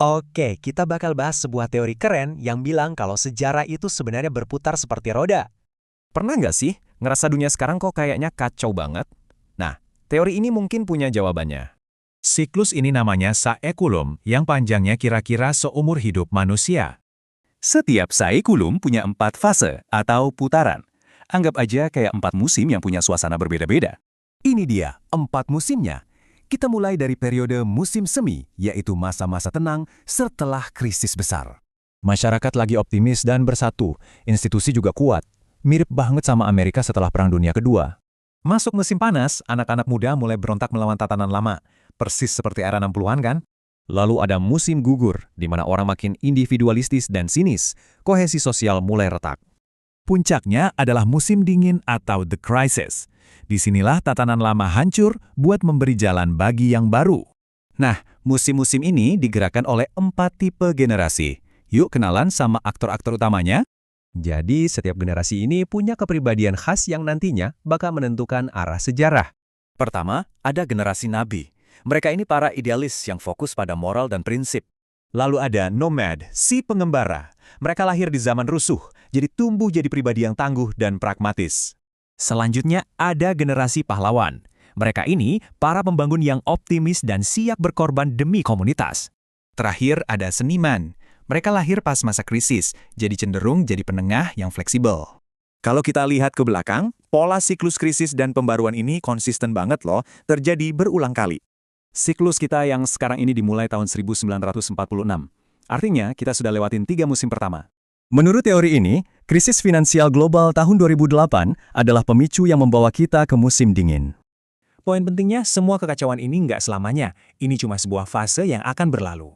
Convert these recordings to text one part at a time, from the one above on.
Oke, kita bakal bahas sebuah teori keren yang bilang kalau sejarah itu sebenarnya berputar seperti roda. Pernah nggak sih ngerasa dunia sekarang kok kayaknya kacau banget? Nah, teori ini mungkin punya jawabannya. Siklus ini namanya saekulum, yang panjangnya kira-kira seumur hidup manusia. Setiap saikulum punya 4 fase atau putaran. Anggap aja kayak 4 musim yang punya suasana berbeda-beda. Ini dia, 4 musimnya. Kita mulai dari periode musim semi, yaitu masa-masa tenang setelah krisis besar. Masyarakat lagi optimis dan bersatu, institusi juga kuat. Mirip banget sama Amerika setelah Perang Dunia Kedua. Masuk musim panas, anak-anak muda mulai berontak melawan tatanan lama. Persis seperti era 60-an kan? Lalu ada musim gugur, di mana orang makin individualistis dan sinis. Kohesi sosial mulai retak. Puncaknya adalah musim dingin atau the crisis. Disinilah tatanan lama hancur buat memberi jalan bagi yang baru. Nah, musim-musim ini digerakkan oleh 4 tipe generasi. Yuk kenalan sama aktor-aktor utamanya. Jadi, setiap generasi ini punya kepribadian khas yang nantinya bakal menentukan arah sejarah. Pertama, ada generasi nabi. Mereka ini para idealis yang fokus pada moral dan prinsip. Lalu ada nomad, si pengembara. Mereka lahir di zaman rusuh, jadi tumbuh jadi pribadi yang tangguh dan pragmatis. Selanjutnya ada generasi pahlawan. Mereka ini para pembangun yang optimis dan siap berkorban demi komunitas. Terakhir ada seniman. Mereka lahir pas masa krisis, jadi cenderung jadi penengah yang fleksibel. Kalau kita lihat ke belakang, pola siklus krisis dan pembaruan ini konsisten banget loh, terjadi berulang kali. Siklus kita yang sekarang ini dimulai tahun 1946. Artinya, kita sudah lewatin 3 musim pertama. Menurut teori ini, krisis finansial global tahun 2008 adalah pemicu yang membawa kita ke musim dingin. Poin pentingnya, semua kekacauan ini nggak selamanya. Ini cuma sebuah fase yang akan berlalu.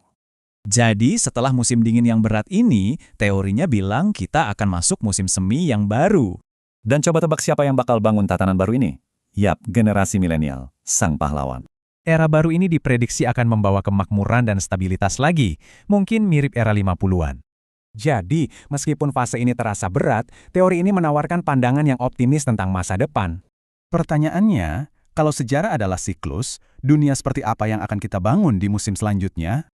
Jadi, setelah musim dingin yang berat ini, teorinya bilang kita akan masuk musim semi yang baru. Dan coba tebak siapa yang bakal bangun tatanan baru ini? Yap, generasi milenial, sang pahlawan. Era baru ini diprediksi akan membawa kemakmuran dan stabilitas lagi, mungkin mirip era 50-an. Jadi, meskipun fase ini terasa berat, teori ini menawarkan pandangan yang optimis tentang masa depan. Pertanyaannya, kalau sejarah adalah siklus, dunia seperti apa yang akan kita bangun di musim selanjutnya?